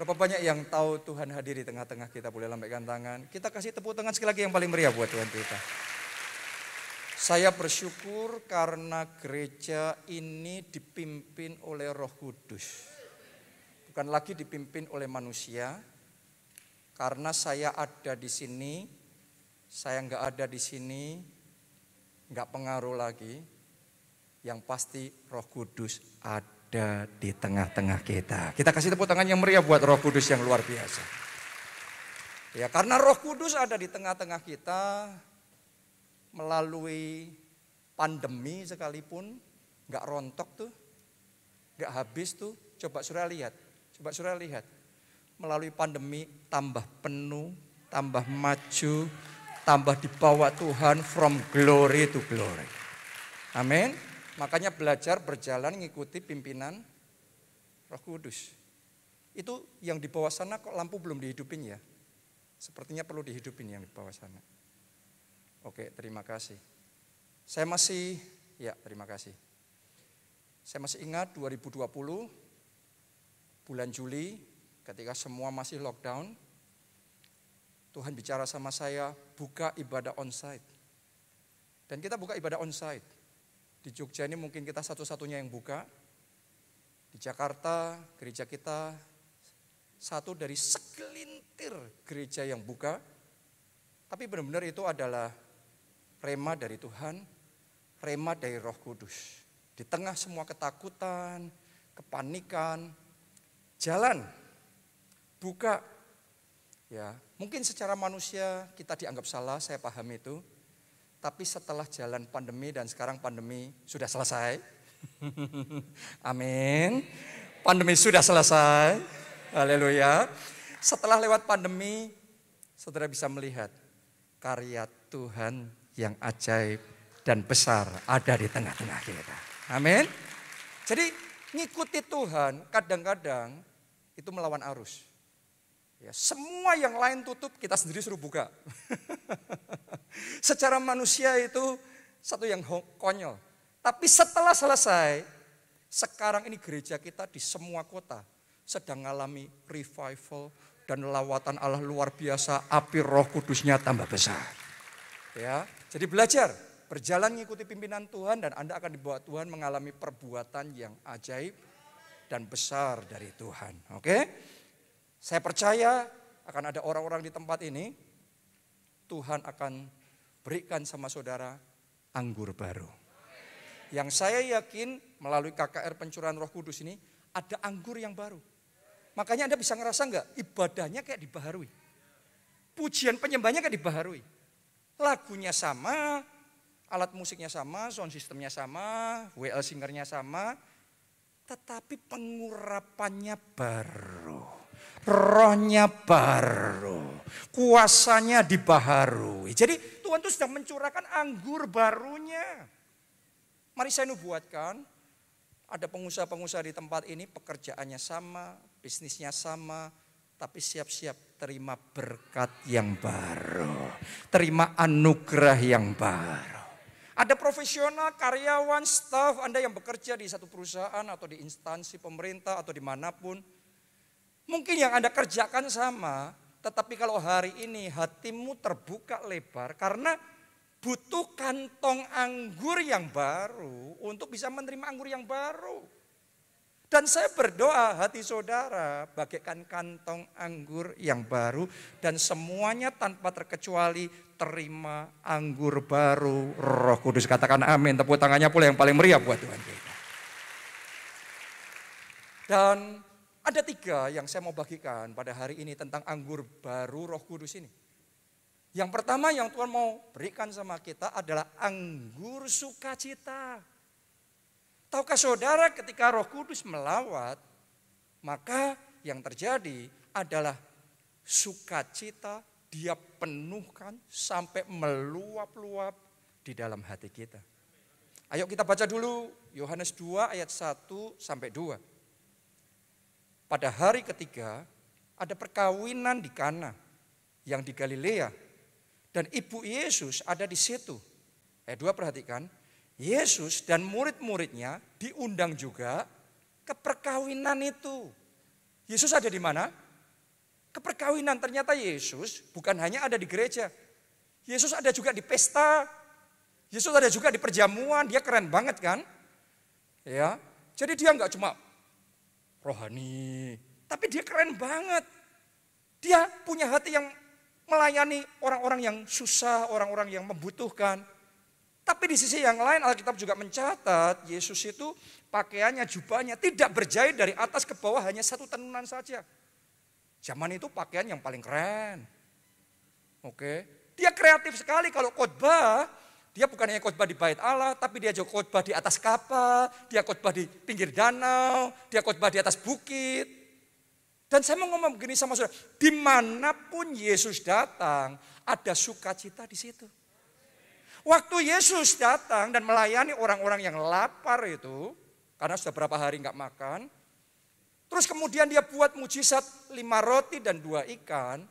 Berapa banyak yang tahu Tuhan hadir di tengah-tengah kita? Boleh lambaikan tangan. Kita kasih tepuk tangan sekali lagi yang paling meriah buat Tuhan kita. Saya bersyukur karena gereja ini dipimpin oleh Roh Kudus. Bukan lagi dipimpin oleh manusia. Karena saya ada di sini, saya nggak ada di sini, nggak pengaruh lagi. Yang pasti Roh Kudus ada di tengah-tengah kita. Kita kasih tepuk tangan yang meriah buat Roh Kudus yang luar biasa. Ya, karena Roh Kudus ada di tengah-tengah kita, melalui pandemi sekalipun, nggak rontok tuh, nggak habis tuh. Coba saudara lihat, melalui pandemi tambah penuh, tambah maju, tambah dibawa Tuhan from glory to glory. Amin. Makanya belajar berjalan ngikuti pimpinan Roh Kudus. Itu yang di bawah sana kok lampu belum dihidupin ya? Sepertinya perlu dihidupin yang di bawah sana. Oke, terima kasih. Terima kasih. Saya masih ingat 2020, bulan Juli, ketika semua masih lockdown, Tuhan bicara sama saya, buka ibadah onsite. Dan kita buka ibadah onsite. Di Jogja ini mungkin kita satu-satunya yang buka. Di Jakarta, gereja kita satu dari segelintir gereja yang buka. Tapi benar-benar itu adalah rema dari Tuhan, rema dari Roh Kudus. Di tengah semua ketakutan, kepanikan, jalan, buka. Ya, mungkin secara manusia kita dianggap salah, saya paham itu. Tapi setelah jalan pandemi dan sekarang pandemi sudah selesai. Amin. Pandemi sudah selesai. Haleluya. Setelah lewat pandemi, saudara bisa melihat karya Tuhan yang ajaib dan besar ada di tengah-tengah kita. Amin. Jadi ngikuti Tuhan kadang-kadang itu melawan arus. Ya, semua yang lain tutup, kita sendiri suruh buka. Secara manusia itu satu yang konyol. Tapi setelah selesai, sekarang ini gereja kita di semua kota sedang mengalami revival dan lawatan Allah luar biasa, api Roh Kudusnya tambah besar. Ya, jadi belajar, berjalan mengikuti pimpinan Tuhan dan Anda akan dibawa Tuhan mengalami perbuatan yang ajaib dan besar dari Tuhan. Oke? Saya percaya akan ada orang-orang di tempat ini, Tuhan akan berikan sama saudara anggur baru. Yang saya yakin melalui KKR Pencurahan Roh Kudus ini ada anggur yang baru. Makanya Anda bisa ngerasa enggak? Ibadahnya kayak dibaharui. Pujian penyembahnya kayak dibaharui. Lagunya sama, alat musiknya sama, sound systemnya sama, WL singernya sama. Tetapi pengurapannya baru. Rohnya baru, kuasanya dibaharui. Jadi Tuhan itu sedang mencurahkan anggur barunya. Mari saya nubuatkan, ada pengusaha-pengusaha di tempat ini pekerjaannya sama, bisnisnya sama, tapi siap-siap terima berkat yang baru, terima anugerah yang baru. Ada profesional, karyawan, staf Anda yang bekerja di satu perusahaan atau di instansi pemerintah atau dimanapun. Mungkin yang Anda kerjakan sama, tetapi kalau hari ini hatimu terbuka lebar karena butuh kantong anggur yang baru untuk bisa menerima anggur yang baru. Dan saya berdoa hati saudara bagaikan kantong anggur yang baru dan semuanya tanpa terkecuali terima anggur baru Roh Kudus. Katakan amin, tepuk tangannya pula yang paling meriah buat Tuhan kita. Dan ada 3 yang saya mau bagikan pada hari ini tentang anggur baru Roh Kudus ini. Yang pertama yang Tuhan mau berikan sama kita adalah anggur sukacita. Tahukah saudara ketika Roh Kudus melawat, maka yang terjadi adalah sukacita Dia penuhkan sampai meluap-luap di dalam hati kita. Ayo kita baca dulu Yohanes 2 ayat 1 sampai 2. Pada hari ketiga ada perkawinan di Kana yang di Galilea dan ibu Yesus ada di situ. Ayat 2 perhatikan, Yesus dan murid-muridnya diundang juga ke perkawinan itu. Yesus ada di mana? Keperkawinan ternyata Yesus bukan hanya ada di gereja. Yesus ada juga di pesta. Yesus ada juga di perjamuan. Dia keren banget kan? Ya. Jadi dia nggak cuma rohani, tapi dia keren banget. Dia punya hati yang melayani orang-orang yang susah, orang-orang yang membutuhkan. Tapi di sisi yang lain Alkitab juga mencatat Yesus itu pakaiannya, jubahnya tidak berjahit dari atas ke bawah, hanya satu tenunan saja. Zaman itu pakaian yang paling keren. Oke, dia kreatif sekali kalau khotbah. Dia bukan hanya khotbah di bait Allah, tapi dia juga khotbah di atas kapal, dia khotbah di pinggir danau, dia khotbah di atas bukit. Dan saya mau ngomong begini sama saudara, dimanapun Yesus datang, ada sukacita di situ. Waktu Yesus datang dan melayani orang-orang yang lapar itu, karena sudah berapa hari nggak makan, terus kemudian dia buat mujizat 5 roti dan 2 ikan,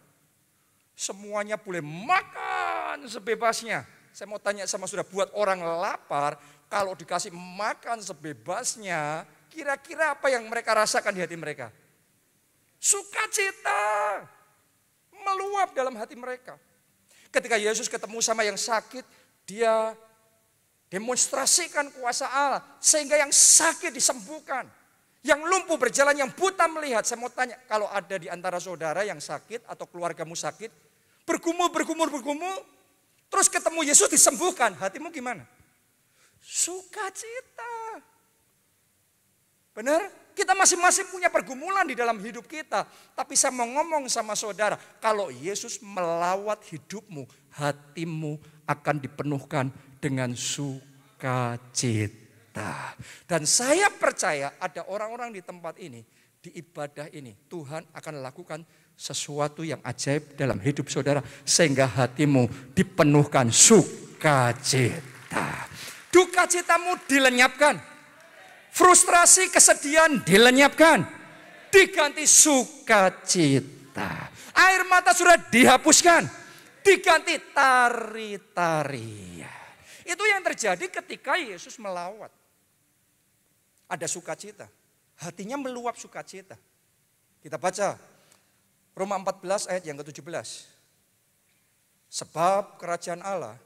semuanya boleh makan sebebasnya. Saya mau tanya sama saudara, buat orang lapar, kalau dikasih makan sebebasnya, kira-kira apa yang mereka rasakan di hati mereka? Sukacita meluap dalam hati mereka. Ketika Yesus ketemu sama yang sakit, dia demonstrasikan kuasa Allah, sehingga yang sakit disembuhkan. Yang lumpuh berjalan, yang buta melihat. Saya mau tanya, kalau ada di antara saudara yang sakit atau keluargamu sakit, bergumul, terus ketemu Yesus disembuhkan, hatimu gimana? Sukacita. Benar? Kita masing-masing punya pergumulan di dalam hidup kita. Tapi saya mau ngomong sama saudara, kalau Yesus melawat hidupmu, hatimu akan dipenuhkan dengan sukacita. Dan saya percaya ada orang-orang di tempat ini, di ibadah ini, Tuhan akan lakukan sesuatu yang ajaib dalam hidup saudara, sehingga hatimu dipenuhkan sukacita. Duka citamu dilenyapkan. Frustrasi, kesedihan dilenyapkan. Diganti sukacita. Air mata sudah dihapuskan. Diganti tari-tarian. Itu yang terjadi ketika Yesus melawat. Ada sukacita. Hatinya meluap sukacita. Kita baca Roma 14 ayat yang ke-17. Sebab kerajaan Allah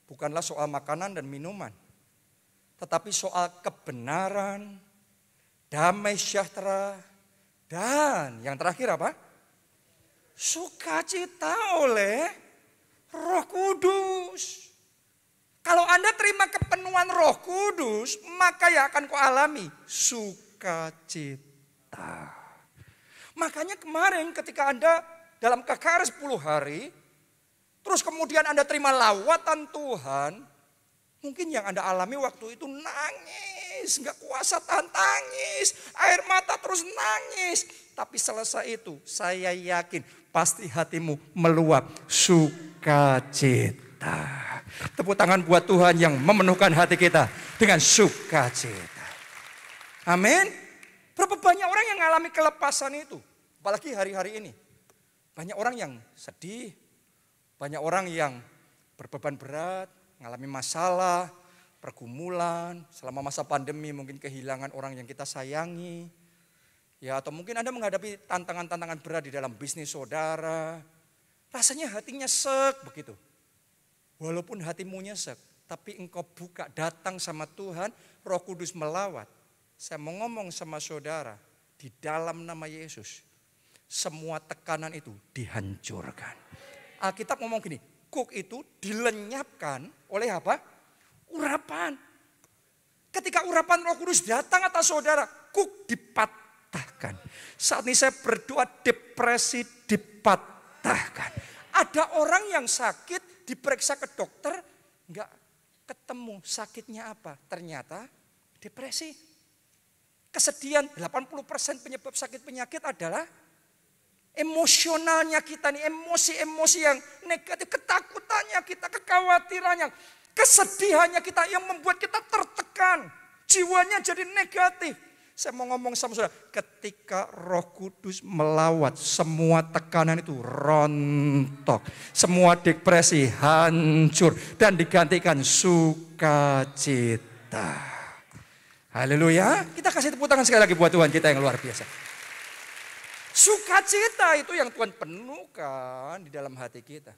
bukanlah soal makanan dan minuman, tetapi soal kebenaran, damai sejahtera, dan yang terakhir apa? Sukacita oleh Roh Kudus. Kalau Anda terima kepenuhan Roh Kudus, maka yang akan kau alami sukacita. Makanya kemarin ketika Anda dalam KKR 10 hari, terus kemudian Anda terima lawatan Tuhan, mungkin yang Anda alami waktu itu nangis, nggak kuasa tahan tangis, air mata terus nangis. Tapi selesai itu saya yakin pasti hatimu meluap sukacita. Tepuk tangan buat Tuhan yang memenuhkan hati kita dengan sukacita. Amin. Berapa banyak orang yang mengalami kelepasan itu. Apalagi hari-hari ini. Banyak orang yang sedih. Banyak orang yang berbeban berat. Mengalami masalah, pergumulan. Selama masa pandemi mungkin kehilangan orang yang kita sayangi. Ya, atau mungkin Anda menghadapi tantangan-tantangan berat di dalam bisnis saudara. Rasanya hatinya sek begitu. Walaupun hatimu nyesek, tapi engkau buka datang sama Tuhan, Roh Kudus melawat. Saya mau ngomong sama saudara, di dalam nama Yesus, semua tekanan itu dihancurkan. Alkitab ngomong gini, kuk itu dilenyapkan oleh apa? Urapan. Ketika urapan Roh Kudus datang atas saudara, kuk dipatahkan. Saat ini saya berdoa, depresi dipatahkan. Ada orang yang sakit, diperiksa ke dokter, enggak ketemu sakitnya apa. Ternyata depresi. Kesedihan, 80% penyebab sakit penyakit adalah emosionalnya kita nih, emosi-emosi yang negatif, ketakutannya kita, kekhawatirannya, kesedihannya kita yang membuat kita tertekan, jiwanya jadi negatif. Saya mau ngomong sama saudara, ketika Roh Kudus melawat, semua tekanan itu rontok, semua depresi hancur dan digantikan sukacita. Haleluya. Kita kasih tepuk tangan sekali lagi buat Tuhan kita yang luar biasa. Sukacita itu yang Tuhan penuhkan di dalam hati kita.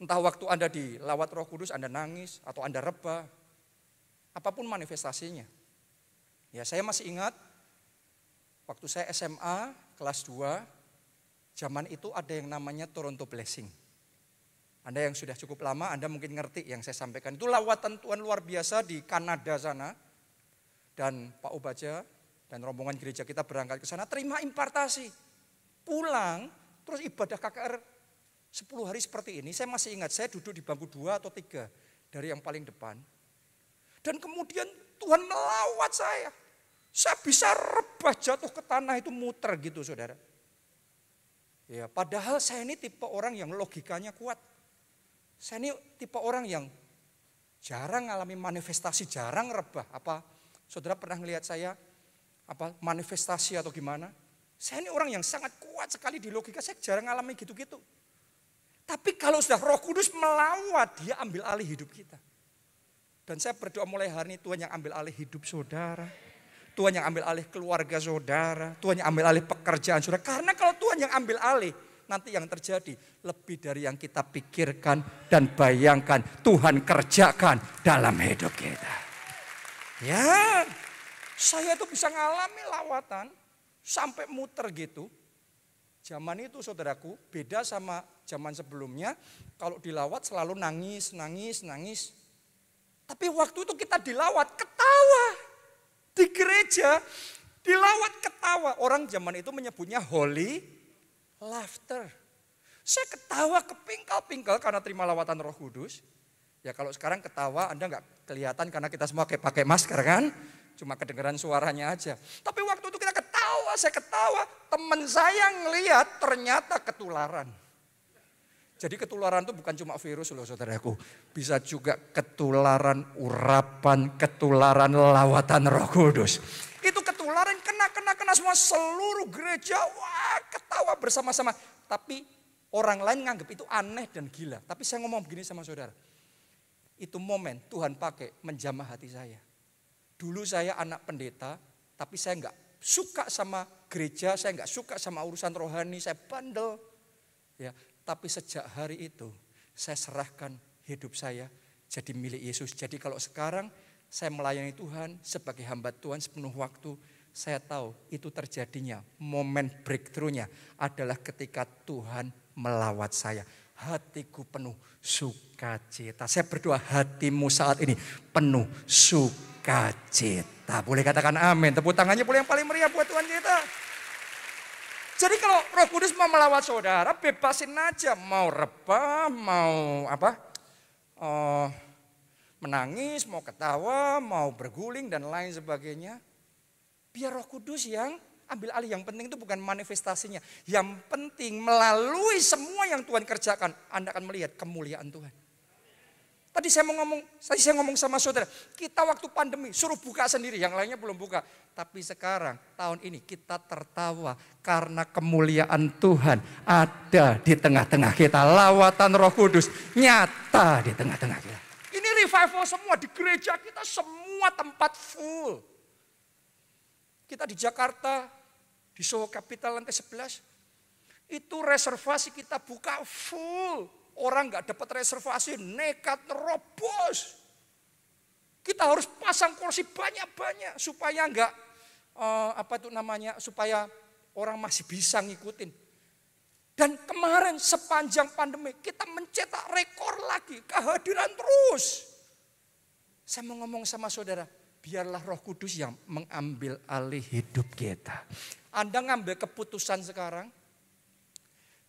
Entah waktu Anda dilawat Roh Kudus, Anda nangis atau Anda rebah. Apapun manifestasinya. Ya, saya masih ingat waktu saya SMA kelas 2, zaman itu ada yang namanya Toronto Blessing. Anda yang sudah cukup lama, Anda mungkin ngerti yang saya sampaikan. Itu lawatan Tuhan luar biasa di Kanada sana. Dan Pak Obaja dan rombongan gereja kita berangkat ke sana, terima impartasi. Pulang, terus ibadah KKR 10 hari seperti ini. Saya masih ingat, saya duduk di bangku 2 atau 3 dari yang paling depan. Dan kemudian Tuhan melawat saya. Saya bisa rebah jatuh ke tanah itu muter gitu saudara. Ya, padahal saya ini tipe orang yang logikanya kuat. Saya ini tipe orang yang jarang ngalami manifestasi, jarang rebah. Apa saudara pernah ngelihat saya manifestasi atau gimana? Saya ini orang yang sangat kuat sekali di logika, saya jarang ngalami gitu-gitu. Tapi kalau sudah Roh Kudus melawat, dia ambil alih hidup kita. Dan saya berdoa mulai hari ini Tuhan yang ambil alih hidup saudara. Tuhan yang ambil alih keluarga saudara. Tuhan yang ambil alih pekerjaan saudara. Karena kalau Tuhan yang ambil alih, nanti yang terjadi lebih dari yang kita pikirkan dan bayangkan. Tuhan kerjakan dalam hidup kita. Ya, saya tuh bisa ngalami lawatan sampai muter gitu. Zaman itu saudaraku beda sama zaman sebelumnya. Kalau dilawat selalu nangis. Tapi waktu itu kita dilawat ketawa. Di gereja dilawat ketawa. Orang zaman itu menyebutnya holy laughter. Saya ketawa kepingkal-pingkal karena terima lawatan Roh Kudus. Ya kalau sekarang ketawa Anda nggak kelihatan karena kita semua pakai masker kan. Cuma kedengaran suaranya aja. Tapi waktu itu kita ketawa, saya ketawa. Teman saya ngelihat ternyata ketularan. Jadi ketularan itu bukan cuma virus loh saudaraku. Bisa juga ketularan urapan, ketularan lawatan Roh Kudus. Itu ketularan kena semua seluruh gereja. Wah ketawa bersama-sama. Tapi orang lain nganggap itu aneh dan gila. Tapi saya ngomong begini sama saudara. Itu momen Tuhan pakai menjamah hati saya. Dulu saya anak pendeta, tapi saya enggak suka sama gereja, saya enggak suka sama urusan rohani, saya bandel. Ya, tapi sejak hari itu saya serahkan hidup saya jadi milik Yesus. Jadi kalau sekarang saya melayani Tuhan sebagai hamba Tuhan sepenuh waktu, saya tahu itu terjadinya momen breakthrough-nya adalah ketika Tuhan melawat saya. Hatiku penuh sukacita. Saya berdoa hatimu saat ini penuh sukacita. Boleh katakan amin. Tepuk tangannya boleh yang paling meriah buat Tuhan kita. Jadi kalau Roh Kudus mau melawat saudara, bebasin aja. Mau rebah, mau menangis, mau ketawa, mau berguling dan lain sebagainya. Biar Roh Kudus yang ambil alih. Yang penting itu bukan manifestasinya. Yang penting melalui semua yang Tuhan kerjakan, Anda akan melihat kemuliaan Tuhan. Tadi saya ngomong sama saudara, kita waktu pandemi suruh buka sendiri, yang lainnya belum buka. Tapi sekarang tahun ini kita tertawa karena kemuliaan Tuhan ada di tengah-tengah kita. Lawatan Roh Kudus nyata di tengah-tengah kita. Ini revival semua di gereja kita, semua tempat full. Kita di Jakarta, di Soho Capital lantai 11, itu reservasi kita buka full. Orang gak dapat reservasi, nekat nerobos. Kita harus pasang kursi banyak-banyak supaya supaya orang masih bisa ngikutin. Dan kemarin sepanjang pandemi kita mencetak rekor lagi, kehadiran terus. Saya mau ngomong sama saudara, biarlah Roh Kudus yang mengambil alih hidup kita. Anda ngambil keputusan sekarang.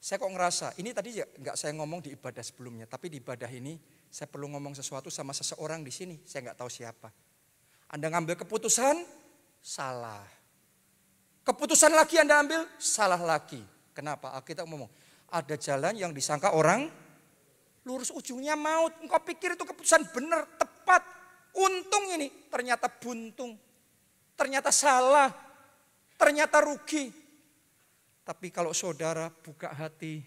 Saya kok ngerasa, ini tadi nggak saya ngomong di ibadah sebelumnya, tapi di ibadah ini saya perlu ngomong sesuatu sama seseorang di sini, saya nggak tahu siapa. Anda ngambil keputusan, salah. Keputusan lagi Anda ambil, salah lagi. Kenapa? Kita ngomong, ada jalan yang disangka orang lurus ujungnya maut. Engkau pikir itu keputusan benar, tepat. Untung ini, ternyata buntung. Ternyata salah. Ternyata rugi. Tapi kalau saudara buka hati,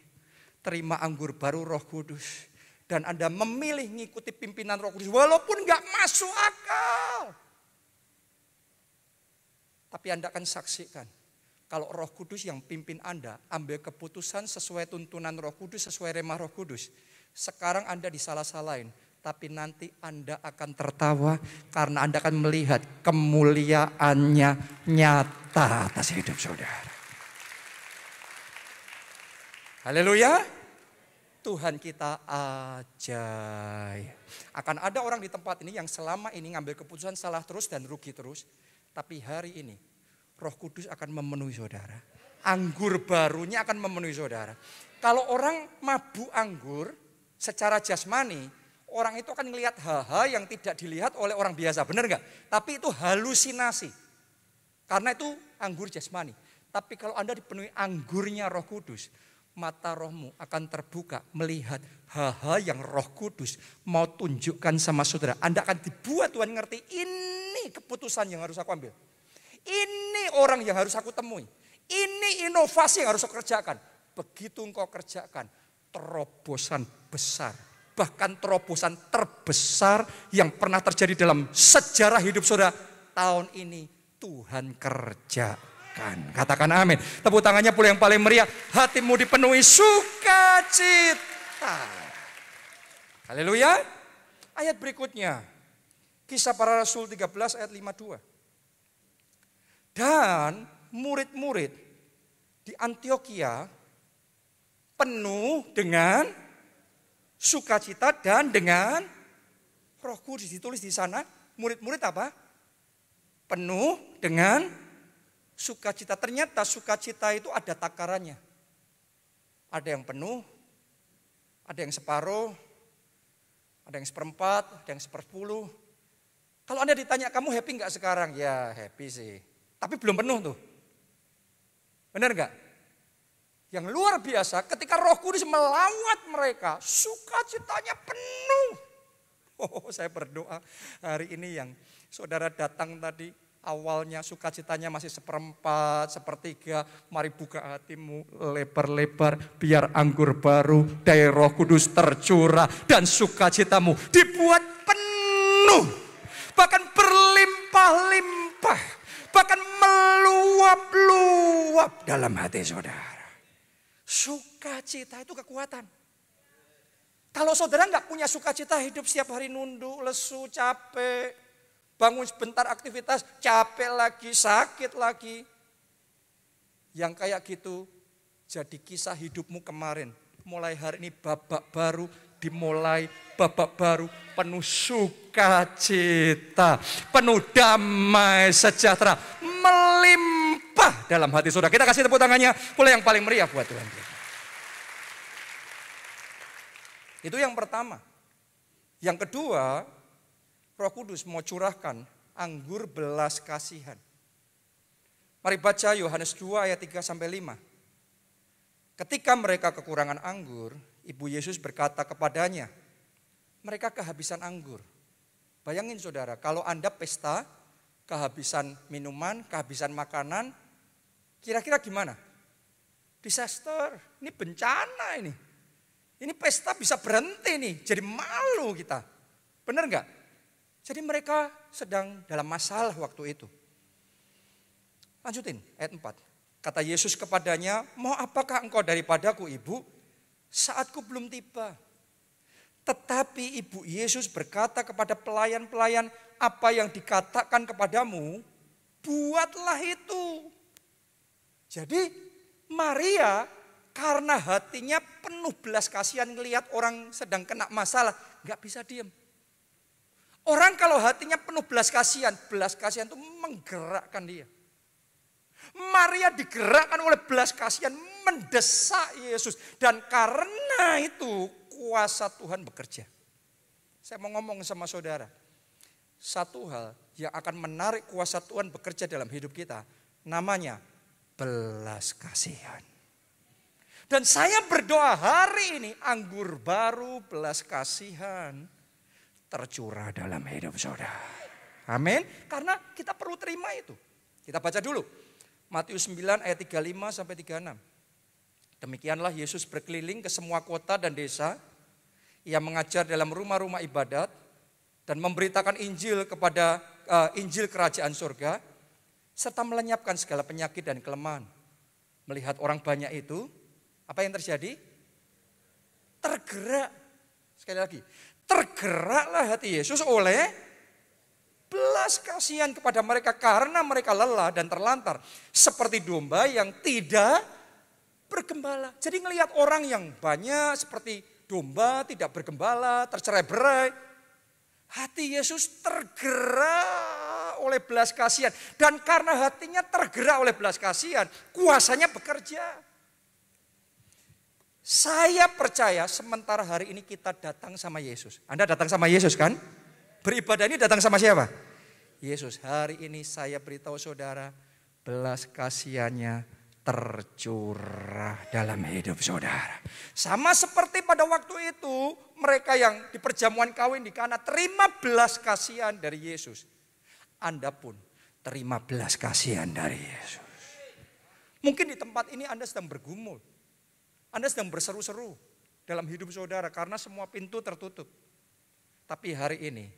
terima anggur baru Roh Kudus. Dan Anda memilih ngikuti pimpinan Roh Kudus walaupun gak masuk akal. Tapi Anda akan saksikan Kalau Roh Kudus yang pimpin Anda, ambil keputusan sesuai tuntunan Roh Kudus, sesuai remah Roh Kudus. Sekarang Anda disalah-salahin, tapi nanti Anda akan tertawa karena Anda akan melihat kemuliaannya nyata atas hidup saudara. Haleluya. Tuhan kita ajaib. Akan ada orang di tempat ini yang selama ini ngambil keputusan salah terus dan rugi terus. Tapi hari ini Roh Kudus akan memenuhi saudara. Anggur barunya akan memenuhi saudara. Kalau orang mabuk anggur secara jasmani, orang itu akan melihat hal-hal yang tidak dilihat oleh orang biasa. Benar nggak? Tapi itu halusinasi. Karena itu anggur jasmani. Tapi kalau Anda dipenuhi anggurnya Roh Kudus, mata rohmu akan terbuka melihat hal-hal yang Roh Kudus mau tunjukkan sama saudara. Anda akan dibuat Tuhan ngerti, ini keputusan yang harus aku ambil. Ini orang yang harus aku temui. Ini inovasi yang harus aku kerjakan. Begitu engkau kerjakan, terobosan besar. Bahkan terobosan terbesar yang pernah terjadi dalam sejarah hidup saudara. Tahun ini Tuhan kerjakan. Katakan amin. Tepuk tangannya pula yang paling meriah. Hatimu dipenuhi sukacita. Haleluya. Ayat berikutnya. Kisah Para Rasul 13 ayat 52. Dan murid-murid di Antioquia penuh dengan sukacita dan dengan Roh Kudus. Ditulis di sana, murid-murid apa? Penuh dengan sukacita. Ternyata sukacita itu ada takarannya. Ada yang penuh, ada yang separuh, ada yang seperempat, ada yang seperpuluh. Kalau Anda ditanya, kamu happy nggak sekarang? Ya happy sih. Tapi belum penuh tuh. Benar nggak? Yang luar biasa ketika Roh Kudus melawat mereka, sukacitanya penuh. Oh, saya berdoa hari ini yang saudara datang tadi, awalnya sukacitanya masih seperempat, sepertiga. Mari buka hatimu lebar-lebar, biar anggur baru dari Roh Kudus tercurah dan sukacitamu dibuat penuh. Bahkan berlimpah-limpah. Bahkan meluap-luap dalam hati saudara. Sukacita itu kekuatan. Kalau saudara nggak punya sukacita, hidup setiap hari nunduk, lesu, capek. Bangun sebentar aktivitas, capek lagi, sakit lagi. Yang kayak gitu jadi kisah hidupmu kemarin. Mulai hari ini babak baru dimulai, babak baru penuh sukacita, penuh damai sejahtera, melimpah dalam hati saudara. Kita kasih tepuk tangannya pula yang paling meriah buat Tuhan. Itu yang pertama. Yang kedua, Roh Kudus mau curahkan anggur belas kasihan. Mari baca Yohanes 2 ayat 3-5. Ketika mereka kekurangan anggur, Ibu Yesus berkata kepadanya, mereka kehabisan anggur. Bayangin saudara, kalau Anda pesta, kehabisan minuman, kehabisan makanan, kira-kira gimana? Disaster, ini bencana ini. Ini pesta bisa berhenti nih, jadi malu kita. Benar nggak? Jadi mereka sedang dalam masalah waktu itu. Lanjutin ayat 4. Kata Yesus kepadanya, mau apakah engkau daripadaku ibu? Saatku belum tiba. Tetapi Ibu Yesus berkata kepada pelayan-pelayan, apa yang dikatakan kepadamu, buatlah itu. Jadi Maria karena hatinya penuh belas kasihan ngelihat orang sedang kena masalah, nggak bisa diam. Orang kalau hatinya penuh belas kasihan itu menggerakkan dia. Maria digerakkan oleh belas kasihan mendesak Yesus. Dan karena itu kuasa Tuhan bekerja. Saya mau ngomong sama saudara. Satu hal yang akan menarik kuasa Tuhan bekerja dalam hidup kita. Namanya belas kasihan. Dan saya berdoa hari ini anggur baru belas kasihan tercurah dalam hidup saudara. Amin. Karena kita perlu terima itu. Kita baca dulu. Matius 9 ayat 35-36. Demikianlah Yesus berkeliling ke semua kota dan desa. Ia mengajar dalam rumah-rumah ibadat dan memberitakan Injil kepada Injil kerajaan surga serta melenyapkan segala penyakit dan kelemahan. Melihat orang banyak itu, apa yang terjadi? Tergerak. Sekali lagi, tergeraklah hati Yesus oleh belas kasihan kepada mereka karena mereka lelah dan terlantar. Seperti domba yang tidak bergembala. Jadi ngelihat orang yang banyak seperti domba tidak bergembala, tercerai-berai. Hati Yesus tergerak oleh belas kasihan. Dan karena hatinya tergerak oleh belas kasihan, kuasanya bekerja. Saya percaya sementara hari ini kita datang sama Yesus. Anda datang sama Yesus kan? Beribadah ini datang sama siapa? Yesus. Hari ini saya beritahu saudara, belas kasihannya tercurah dalam hidup saudara. Sama seperti pada waktu itu, mereka yang di perjamuan kawin di Kana terima belas kasihan dari Yesus. Anda pun terima belas kasihan dari Yesus. Mungkin di tempat ini Anda sedang bergumul. Anda sedang berseru-seru dalam hidup saudara karena semua pintu tertutup. Tapi hari ini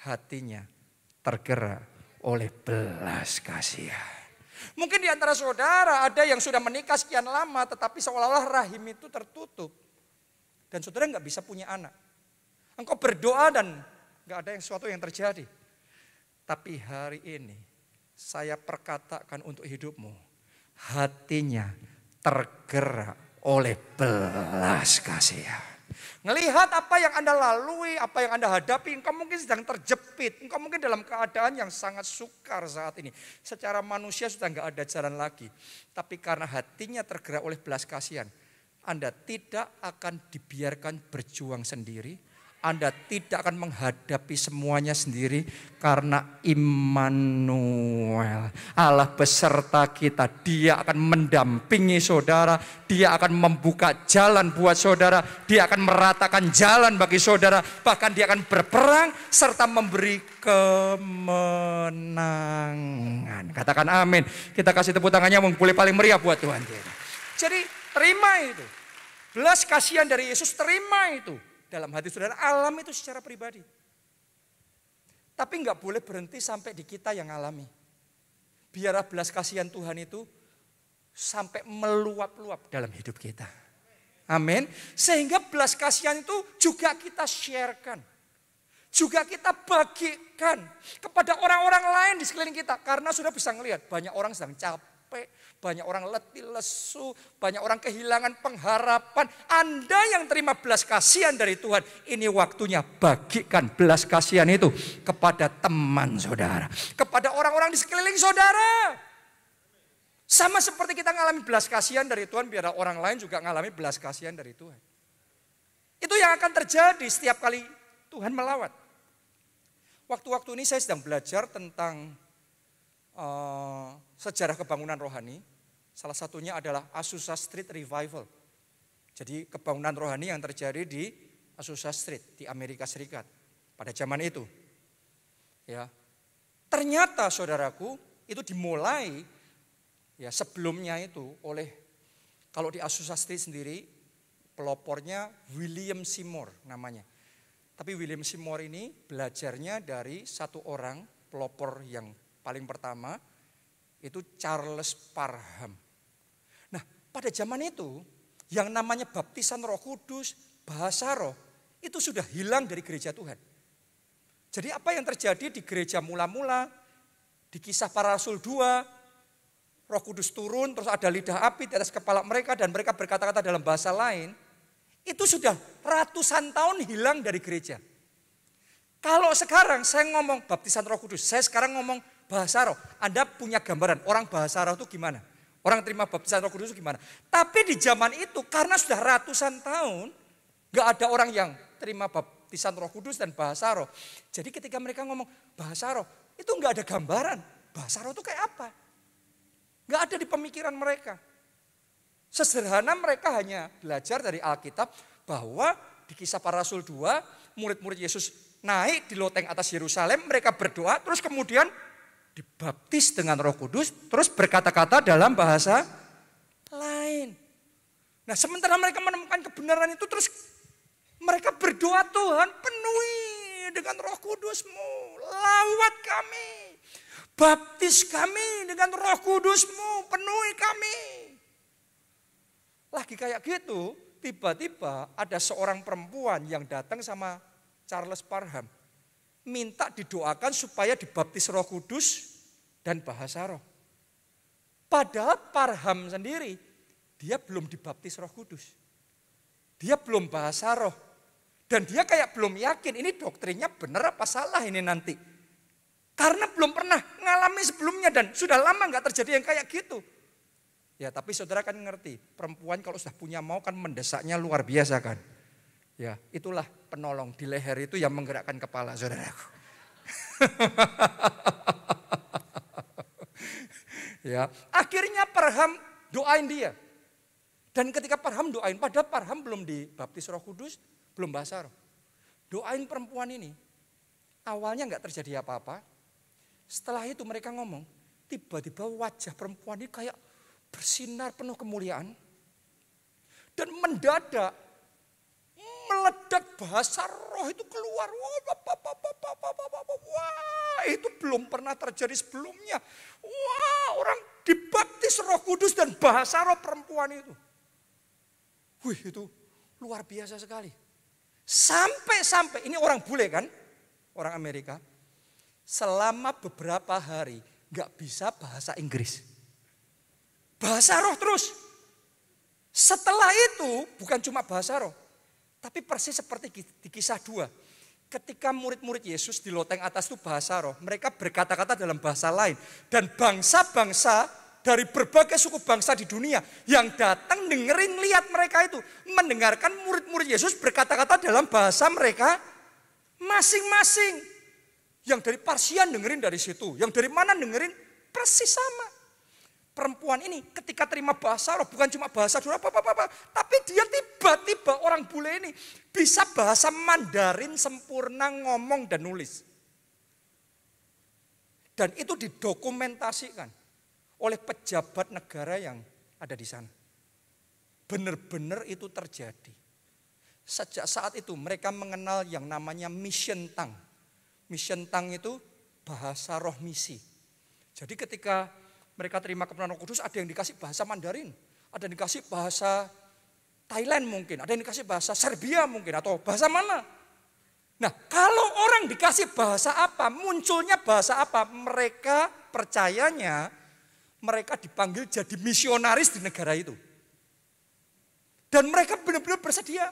hatinya tergerak oleh belas kasihan. Mungkin di antara saudara ada yang sudah menikah sekian lama tetapi seolah-olah rahim itu tertutup. Dan saudara nggak bisa punya anak. Engkau berdoa dan nggak ada sesuatu yang terjadi. Tapi hari ini saya perkatakan untuk hidupmu. Hatinya tergerak oleh belas kasihan. Ngelihat apa yang Anda lalui, apa yang Anda hadapi, engkau mungkin sedang terjepit. Engkau mungkin dalam keadaan yang sangat sukar saat ini. Secara manusia sudah nggak ada jalan lagi. Tapi karena hatinya tergerak oleh belas kasihan, Anda tidak akan dibiarkan berjuang sendiri. Anda tidak akan menghadapi semuanya sendiri karena Immanuel, Allah beserta kita. Dia akan mendampingi saudara, dia akan membuka jalan buat saudara, dia akan meratakan jalan bagi saudara, bahkan dia akan berperang serta memberi kemenangan. Katakan amin. Kita kasih tepuk tangannya boleh paling meriah buat Tuhan. Jadi terima itu. Belas kasihan dari Yesus, terima itu. Dalam hati saudara, alami itu secara pribadi. Tapi nggak boleh berhenti sampai di kita yang alami. Biarlah belas kasihan Tuhan itu sampai meluap-luap dalam hidup kita. Amin. Sehingga belas kasihan itu juga kita sharekan. Juga kita bagikan kepada orang-orang lain di sekeliling kita. Karena sudah bisa ngelihat banyak orang sedang capek. Banyak orang letih, lesu, banyak orang kehilangan pengharapan. Anda yang terima belas kasihan dari Tuhan, ini waktunya bagikan belas kasihan itu kepada teman saudara, kepada orang-orang di sekeliling saudara. Sama seperti kita ngalami belas kasihan dari Tuhan, biar orang lain juga ngalami belas kasihan dari Tuhan. Itu yang akan terjadi setiap kali Tuhan melawat. Waktu-waktu ini saya sedang belajar tentang sejarah kebangunan rohani. Salah satunya adalah Azusa Street Revival. Jadi kebangunan rohani yang terjadi di Azusa Street di Amerika Serikat pada zaman itu. Ya. Ternyata saudaraku itu dimulai ya sebelumnya itu oleh, kalau di Azusa Street sendiri pelopornya William Seymour namanya. Tapi William Seymour ini belajarnya dari satu orang pelopor yang paling pertama, itu Charles Parham. Nah, pada zaman itu yang namanya baptisan Roh Kudus, bahasa roh, itu sudah hilang dari gereja Tuhan. Jadi apa yang terjadi di gereja mula-mula, di Kisah Para Rasul 2, Roh Kudus turun, terus ada lidah api di atas kepala mereka dan mereka berkata-kata dalam bahasa lain, itu sudah ratusan tahun hilang dari gereja. Kalau sekarang saya ngomong baptisan Roh Kudus, saya sekarang ngomong bahasa roh. Anda punya gambaran orang bahasa roh itu gimana? Orang terima baptisan Roh Kudus itu gimana? Tapi di zaman itu karena sudah ratusan tahun gak ada orang yang terima baptisan Roh Kudus dan bahasa roh. Jadi ketika mereka ngomong bahasa roh itu gak ada gambaran. Bahasa roh itu kayak apa? Gak ada di pemikiran mereka. Sesederhana mereka hanya belajar dari Alkitab bahwa di Kisah Para Rasul 2 murid-murid Yesus naik di loteng atas Yerusalem, mereka berdoa terus kemudian dibaptis dengan Roh Kudus, terus berkata-kata dalam bahasa lain. Nah, sementara mereka menemukan kebenaran itu, terus mereka berdoa, Tuhan penuhi dengan Roh Kudus-Mu, lawat kami, baptis kami dengan Roh Kudus-Mu, penuhi kami. lagi kayak gitu, tiba-tiba ada seorang perempuan yang datang sama Charles Parham. Minta didoakan supaya dibaptis Roh Kudus dan bahasa roh. Padahal Parham sendiri, dia belum dibaptis Roh Kudus. Dia belum bahasa roh. Dan dia kayak belum yakin ini doktrinnya benar apa salah ini nanti. Karena belum pernah ngalami sebelumnya dan sudah lama nggak terjadi yang kayak gitu. Ya tapi saudara kan ngerti, perempuan kalau sudah punya mau kan mendesaknya luar biasa kan. Ya itulah penolong di leher itu yang menggerakkan kepala saudaraku. Ya, akhirnya Parham doain dia. Dan ketika Parham doain, padahal Parham belum dibaptis Roh Kudus, belum bahasa roh. Doain perempuan ini. Awalnya nggak terjadi apa-apa. Setelah itu mereka ngomong, tiba-tiba wajah perempuan ini kayak bersinar penuh kemuliaan. Dan mendadak meledak bahasa roh itu keluar. Wah, itu belum pernah terjadi sebelumnya. Wah, orang dibaptis Roh Kudus dan bahasa roh perempuan itu. Wih, itu luar biasa sekali. Sampai-sampai, ini orang bule kan, orang Amerika. Selama beberapa hari gak bisa bahasa Inggris. Bahasa roh terus. Setelah itu bukan cuma bahasa roh. Tapi persis seperti di kisah 2. Ketika murid-murid Yesus di loteng atas itu bahasa roh. Mereka berkata-kata dalam bahasa lain. Dan bangsa-bangsa dari berbagai suku bangsa di dunia yang datang dengerin lihat mereka itu. Mendengarkan murid-murid Yesus berkata-kata dalam bahasa mereka masing-masing. Yang dari Parsian dengerin dari situ. Yang dari mana dengerin persis sama. Perempuan ini ketika terima bahasa roh bukan cuma bahasa doa tapi dia tiba-tiba orang bule ini bisa bahasa Mandarin sempurna ngomong dan nulis. Dan itu didokumentasikan oleh pejabat negara yang ada di sana. Benar-benar itu terjadi. Sejak saat itu mereka mengenal yang namanya mission tongue. Mission tongue itu bahasa roh misi. Jadi ketika mereka terima kebenaran Roh Kudus, ada yang dikasih bahasa Mandarin, ada yang dikasih bahasa Thailand mungkin, ada yang dikasih bahasa Serbia mungkin, atau bahasa mana. Nah, kalau orang dikasih bahasa apa, munculnya bahasa apa, mereka percayanya mereka dipanggil jadi misionaris di negara itu. Dan mereka benar-benar bersedia.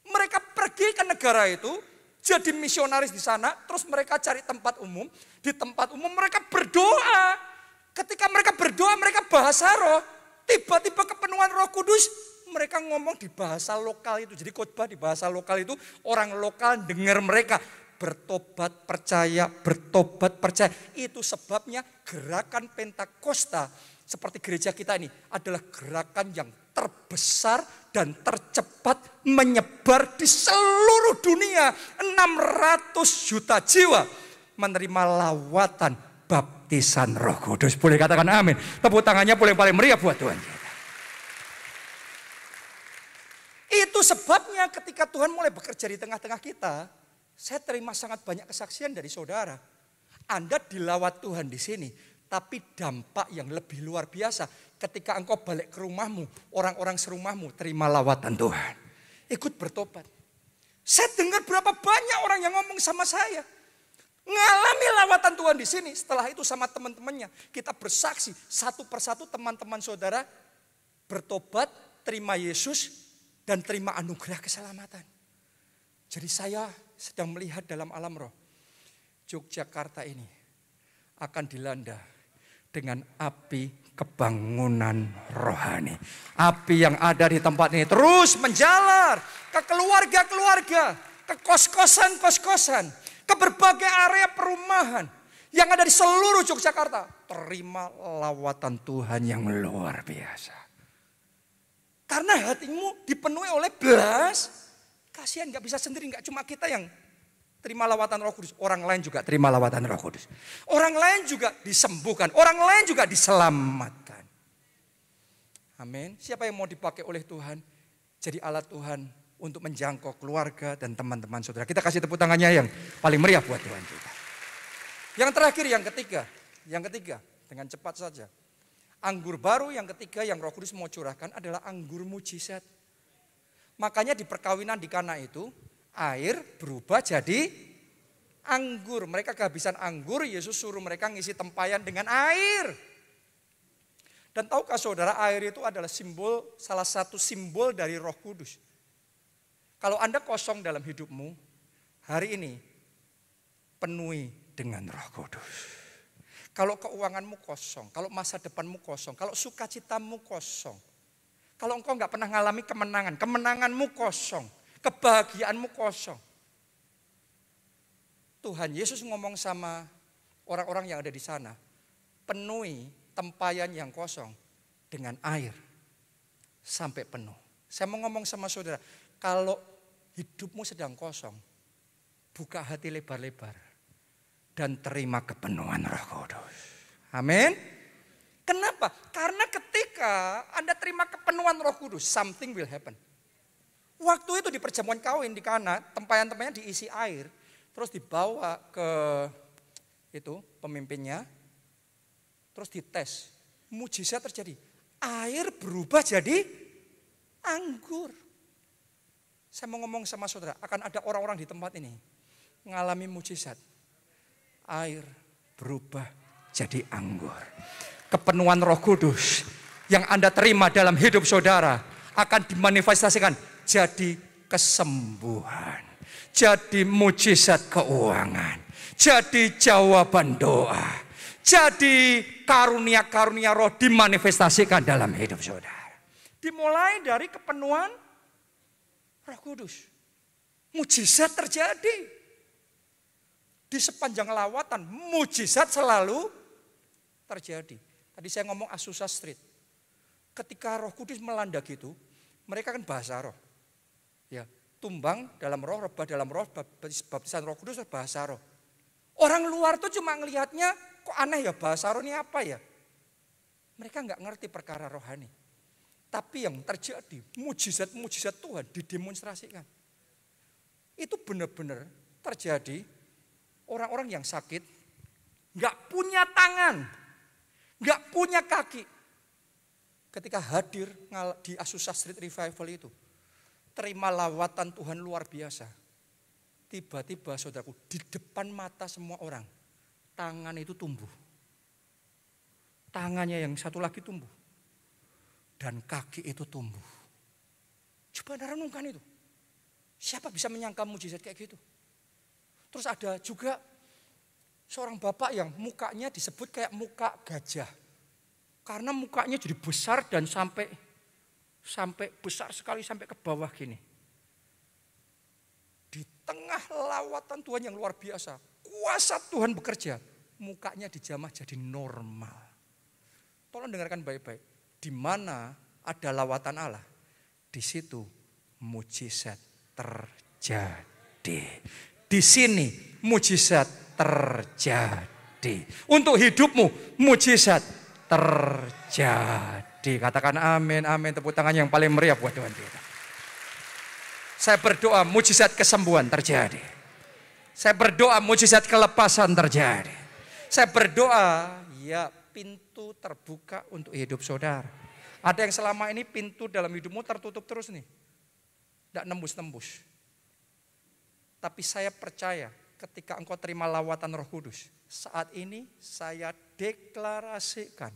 Mereka pergi ke negara itu, jadi misionaris di sana, terus mereka cari tempat umum, di tempat umum mereka berdoa. Ketika mereka berdoa, mereka bahasa roh, tiba-tiba kepenuhan Roh Kudus, mereka ngomong di bahasa lokal itu. Jadi khotbah di bahasa lokal itu, orang lokal dengar mereka bertobat percaya, bertobat percaya. Itu sebabnya gerakan Pentakosta seperti gereja kita ini adalah gerakan yang terbesar dan tercepat menyebar di seluruh dunia. 600 juta jiwa menerima lawatan baptisan Roh Kudus. Boleh katakan amin. Tepuk tangannya boleh paling meriah buat Tuhan kita. Itu sebabnya ketika Tuhan mulai bekerja di tengah-tengah kita, saya terima sangat banyak kesaksian dari saudara. Anda dilawat Tuhan di sini, tapi dampak yang lebih luar biasa ketika engkau balik ke rumahmu, orang-orang serumahmu terima lawatan Tuhan. Ikut bertobat. Saya dengar berapa banyak orang yang ngomong sama saya. Ngalami lawatan Tuhan di sini. Setelah itu sama teman-temannya kita bersaksi satu persatu teman-teman saudara bertobat, terima Yesus dan terima anugerah keselamatan. Jadi saya sedang melihat dalam alam roh Yogyakarta ini akan dilanda dengan api kebangunan rohani. Api yang ada di tempat ini terus menjalar ke keluarga-keluarga, ke kos-kosan, ke berbagai area perumahan yang ada di seluruh Yogyakarta. Terima lawatan Tuhan yang luar biasa. Karena hatimu dipenuhi oleh belas kasihan, gak bisa sendiri, gak cuma kita yang terima lawatan Roh Kudus. Orang lain juga terima lawatan Roh Kudus. Orang lain juga disembuhkan, orang lain juga diselamatkan. Amin. Siapa yang mau dipakai oleh Tuhan jadi alat Tuhan untuk menjangkau keluarga dan teman-teman saudara. Kita kasih tepuk tangannya yang paling meriah buat Tuhan kita. Yang terakhir, yang ketiga dengan cepat saja. Anggur baru yang ketiga yang Roh Kudus mau curahkan adalah anggur mujizat. Makanya di perkawinan di Kana itu air berubah jadi anggur. Mereka kehabisan anggur, Yesus suruh mereka ngisi tempayan dengan air. Dan tahukah saudara, air itu adalah simbol, salah satu simbol dari Roh Kudus. Kalau Anda kosong dalam hidupmu, hari ini penuhi dengan Roh Kudus. Kalau keuanganmu kosong, kalau masa depanmu kosong, kalau sukacitamu kosong, kalau engkau nggak pernah mengalami kemenangan, kemenanganmu kosong, kebahagiaanmu kosong. Tuhan Yesus ngomong sama orang-orang yang ada di sana, penuhi tempayan yang kosong dengan air sampai penuh. Saya mau ngomong sama saudara, kalau hidupmu sedang kosong, buka hati lebar-lebar dan terima kepenuhan Roh Kudus. Amin. Kenapa? Karena ketika Anda terima kepenuhan Roh Kudus, something will happen. Waktu itu di perjamuan kawin di Kana, tempayan-tempayan diisi air, terus dibawa ke itu pemimpinnya, terus dites. Mujizat terjadi. Air berubah jadi anggur. Saya mau ngomong sama saudara, akan ada orang-orang di tempat ini mengalami mujizat. Air berubah jadi anggur. Kepenuhan Roh Kudus yang Anda terima dalam hidup saudara akan dimanifestasikan jadi kesembuhan, jadi mujizat keuangan, jadi jawaban doa, jadi karunia-karunia roh dimanifestasikan dalam hidup saudara. Dimulai dari kepenuhan Roh Kudus. Mujizat terjadi. Di sepanjang lawatan, mujizat selalu terjadi. Tadi saya ngomong Azusa Street. Ketika Roh Kudus melanda gitu, mereka kan bahasa roh. Ya, tumbang dalam roh, rebah dalam roh, baptisan Roh Kudus bahasa roh. Orang luar tuh cuma ngelihatnya, kok aneh ya bahasa roh ini apa ya? Mereka nggak ngerti perkara rohani. Tapi yang terjadi, mujizat-mujizat Tuhan didemonstrasikan. Itu benar-benar terjadi. Orang-orang yang sakit, gak punya tangan, gak punya kaki. Ketika hadir di Azusa Street Revival itu, terima lawatan Tuhan luar biasa. Tiba-tiba saudaraku, di depan mata semua orang, tangan itu tumbuh. Tangannya yang satu lagi tumbuh. Dan kaki itu tumbuh. Coba Anda renungkan itu. Siapa bisa menyangka mujizat kayak gitu? Terus ada juga seorang bapak yang mukanya disebut kayak muka gajah. Karena mukanya jadi besar dan sampai besar sekali sampai ke bawah gini. Di tengah lawatan Tuhan yang luar biasa, kuasa Tuhan bekerja, mukanya dijamah jadi normal. Tolong dengarkan baik-baik. Di mana ada lawatan Allah, di situ mujizat terjadi. Di sini mujizat terjadi. Untuk hidupmu mujizat terjadi. Katakan amin, amin. Tepuk tangan yang paling meriah buat Tuhan kita. Saya berdoa mujizat kesembuhan terjadi. Saya berdoa mujizat kelepasan terjadi. Saya berdoa ya pintu terbuka untuk hidup saudara. Ada yang selama ini pintu dalam hidupmu tertutup terus nih. Tidak nembus-nembus. Tapi saya percaya ketika engkau terima lawatan Roh Kudus, saat ini saya deklarasikan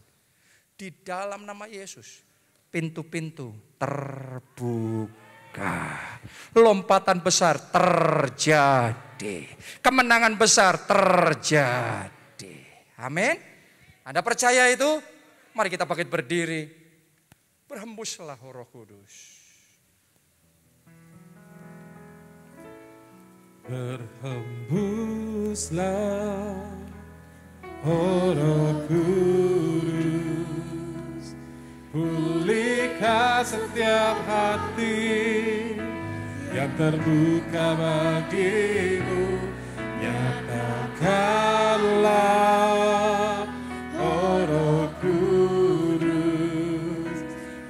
di dalam nama Yesus, pintu-pintu terbuka. Lompatan besar terjadi. Kemenangan besar terjadi. Amin. Anda percaya itu? Mari kita bangkit berdiri. Berhembuslah Roh Kudus. Berhembuslah Roh Kudus, pulihkan setiap hati yang terbuka bagimu. Nyatakanlah Roh Kudus,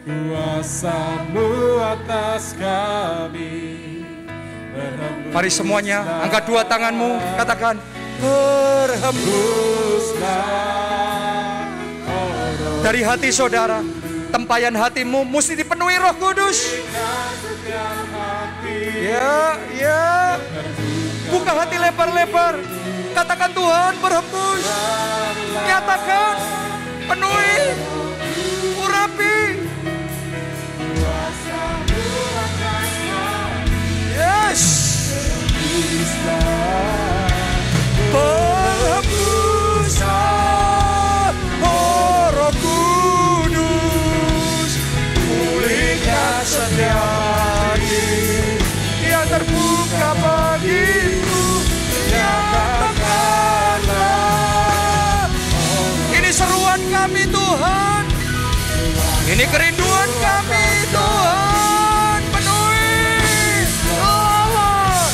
kuasa-Mu atas kami. Mari semuanya angkat dua tanganmu, katakan berhembuslah Roh Dari hati saudara, tempayan hatimu mesti dipenuhi Roh Kudus. Ya. Buka hati lebar-lebar. Katakan Tuhan berhembus. Nyatakan, penuhi, urapi. Yes. Berhembuslah, oh Roh Kudus, pulihkan setiap hati yang terbuka bagiku. Nyatakanlah, ini seruan kami Tuhan, ini kerinduan kami Tuhan, penuhi, lawan,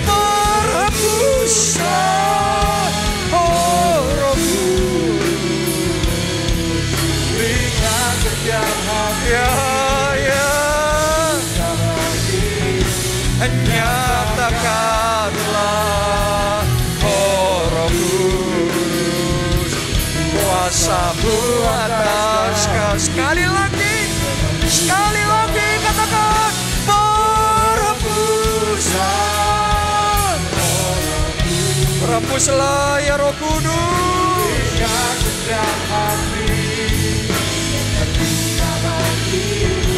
berhembuslah, oh Roh Kudus, berikan setiap hati, nyatakanlah, oh Roh Kudus, kuasa-Mu atas. Sekali lagi katakan, berhembuslah, berhembuslah ya Roh Kudus, setiap hati terbuka bagimu.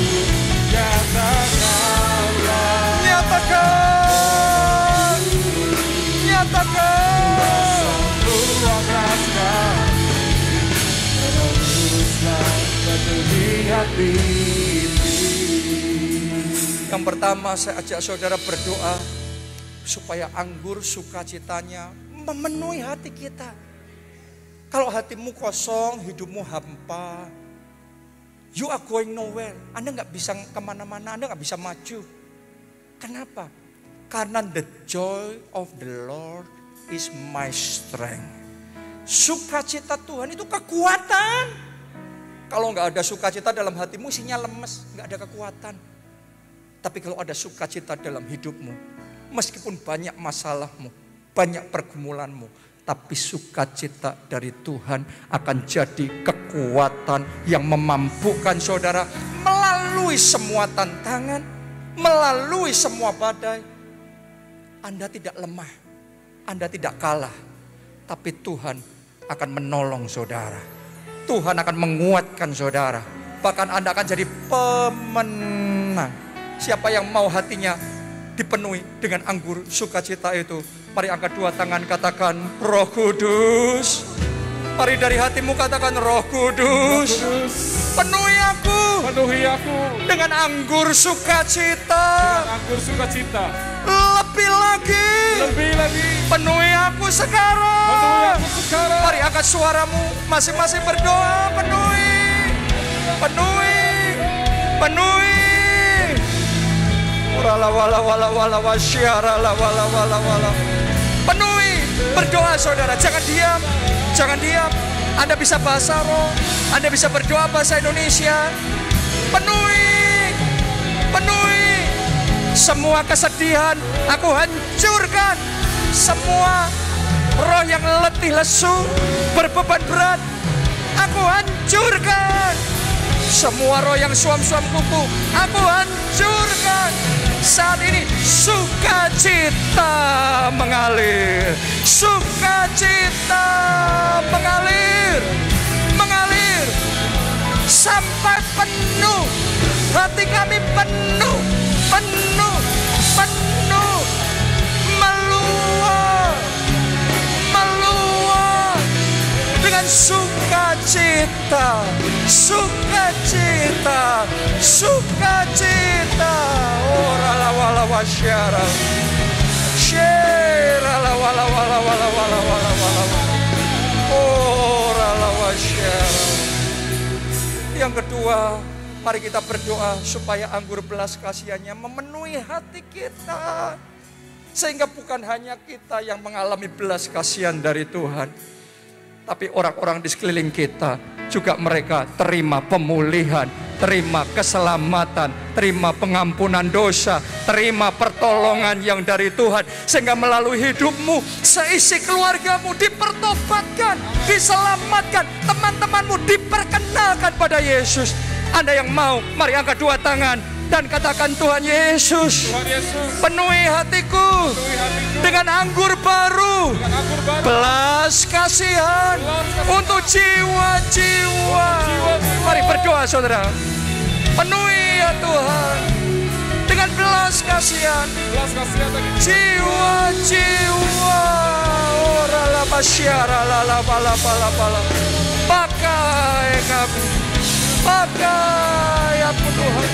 Yang pertama, saya ajak saudara berdoa supaya anggur sukacitanya memenuhi hati kita. Kalau hatimu kosong, hidupmu hampa, you are going nowhere. Anda nggak bisa kemana-mana, Anda nggak bisa maju. Kenapa? Karena the joy of the Lord is my strength. Sukacita Tuhan itu kekuatan. Kalau nggak ada sukacita dalam hatimu, isinya lemes, nggak ada kekuatan. Tapi kalau ada sukacita dalam hidupmu, meskipun banyak masalahmu, banyak pergumulanmu, tapi sukacita dari Tuhan akan jadi kekuatan yang memampukan saudara melalui semua tantangan, melalui semua badai. Anda tidak lemah, Anda tidak kalah, tapi Tuhan akan menolong saudara. Tuhan akan menguatkan saudara. Bahkan Anda akan jadi pemenang. Siapa yang mau hatinya dipenuhi dengan anggur sukacita itu, mari angkat dua tangan, katakan Roh Kudus. Mari dari hatimu katakan Roh Kudus, penuhi aku dengan anggur sukacita. Lebih lagi, penuhi aku sekarang. Mari angkat suaramu, masing-masing berdoa, penuhi. Penuhi, berdoa saudara, jangan diam. Anda bisa bahasa roh, Anda bisa berdoa bahasa Indonesia. Penuhi. Semua kesedihan aku hancurkan. Semua roh yang letih lesu, berbeban berat, aku hancurkan. Semua roh yang suam-suam kuku, aku hancurkan. Saat ini sukacita mengalir. Sukacita mengalir. Sampai penuh. Hati kami penuh. Meluap. Dengan sukacita. Ora la wala wasyara. Syera la wala. Ora la wasyara. Yang kedua, mari kita berdoa supaya anggur belas kasihannya memenuhi hati kita. Sehingga bukan hanya kita yang mengalami belas kasihan dari Tuhan, tapi orang-orang di sekeliling kita juga mereka terima pemulihan, terima keselamatan, terima pengampunan dosa, terima pertolongan yang dari Tuhan. Sehingga melalui hidupmu, seisi keluargamu dipertobatkan, diselamatkan, teman-temanmu diperkenalkan pada Yesus. Anda yang mau, mari angkat dua tangan dan katakan, Tuhan Yesus, penuhi hatiku dengan anggur baru, belas kasihan untuk jiwa-jiwa. Mari berdoa saudara. Penuhi ya Tuhan dengan belas kasihan jiwa-jiwa. Pakai kami, pakai aku Tuhan,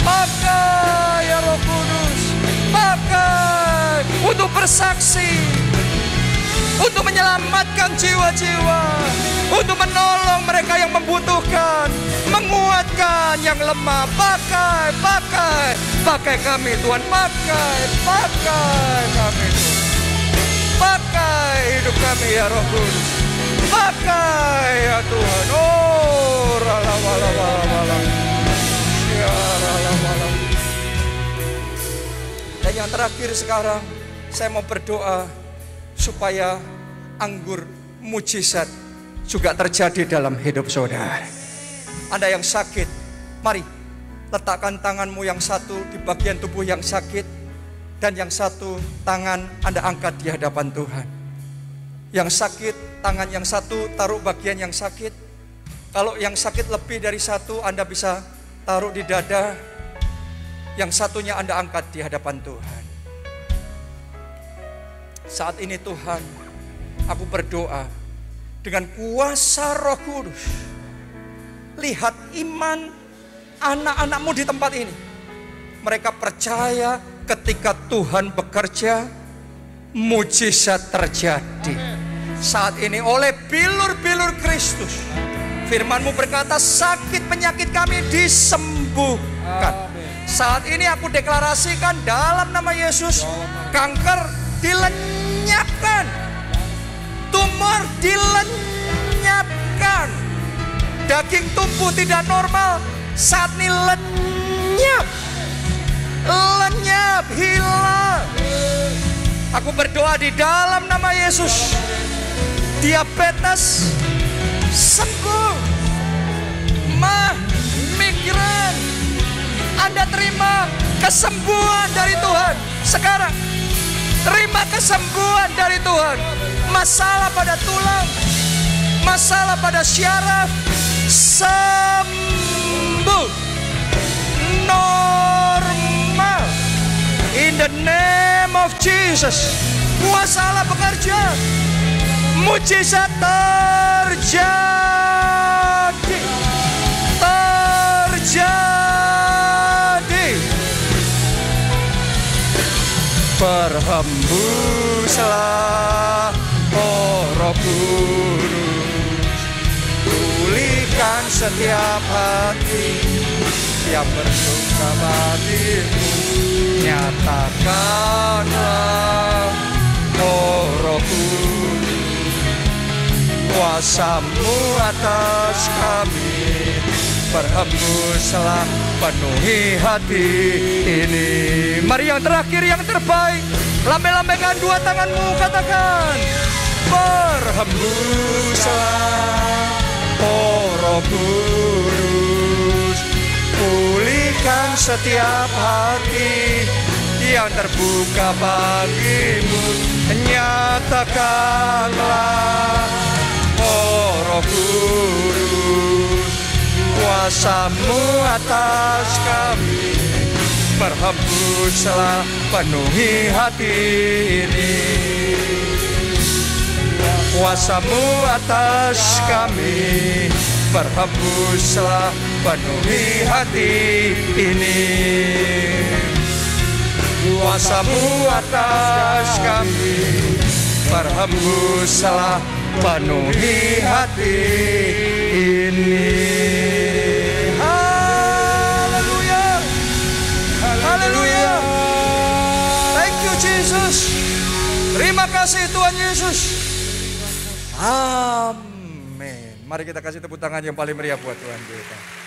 pakai ya Roh Kudus, pakai untuk bersaksi, untuk menyelamatkan jiwa-jiwa, untuk menolong mereka yang membutuhkan, menguatkan yang lemah. Pakai kami Tuhan, pakai kami Tuhan, pakai hidup kami ya Roh Kudus, pakai ya Tuhan. Oh, dan yang terakhir sekarang, saya mau berdoa supaya anggur mujizat juga terjadi dalam hidup saudara. Anda yang sakit, mari letakkan tanganmu yang satu di bagian tubuh yang sakit, dan yang satu tangan Anda angkat di hadapan Tuhan. Yang sakit, tangan yang satu taruh bagian yang sakit. Kalau yang sakit lebih dari satu, Anda bisa taruh di dada. Yang satunya Anda angkat di hadapan Tuhan. Saat ini Tuhan, aku berdoa dengan kuasa Roh Kudus. Lihat iman anak-anakmu di tempat ini. Mereka percaya ketika Tuhan bekerja, mujizat terjadi. Saat ini oleh bilur-bilur Kristus, firman-Mu berkata sakit penyakit kami disembuhkan. Saat ini aku deklarasikan dalam nama Yesus, kanker dilenyapkan, tumor dilenyapkan, daging tubuh tidak normal saat ini lenyap, hilang. Aku berdoa di dalam nama Yesus, diabetes sembuh, migran, Anda terima kesembuhan dari Tuhan sekarang. Terima kesembuhan dari Tuhan. Masalah pada tulang, masalah pada syaraf, sembuh, normal. In the name of Jesus, kuasa Allah bekerja, mujizat terjadi. Berhembuslah, oh Roh Kudus, pulihkan setiap hati yang berduka batinmu. Nyatakanlah, oh Roh Kudus, kuasa-Mu atas kami. Berhembuslah, penuhi hati ini. Mari yang terakhir, yang terbaik, lambai-lambaikan dua tanganmu, katakan, berhembuslah, oh Roh Kudus, pulihkan setiap hati yang terbuka bagimu. Nyatakanlah, oh Roh Kudus, kuasa-Mu atas kami. Berhembuslah, penuhi hati ini. Kuasa-Mu atas kami. Berhembuslah, penuhi hati ini. Kuasa-Mu atas kami. Berhembuslah, penuhi hati ini. Haleluya. Thank you Jesus. Terima kasih Tuhan Yesus. Amin. Mari kita kasih tepuk tangan yang paling meriah buat Tuhan kita.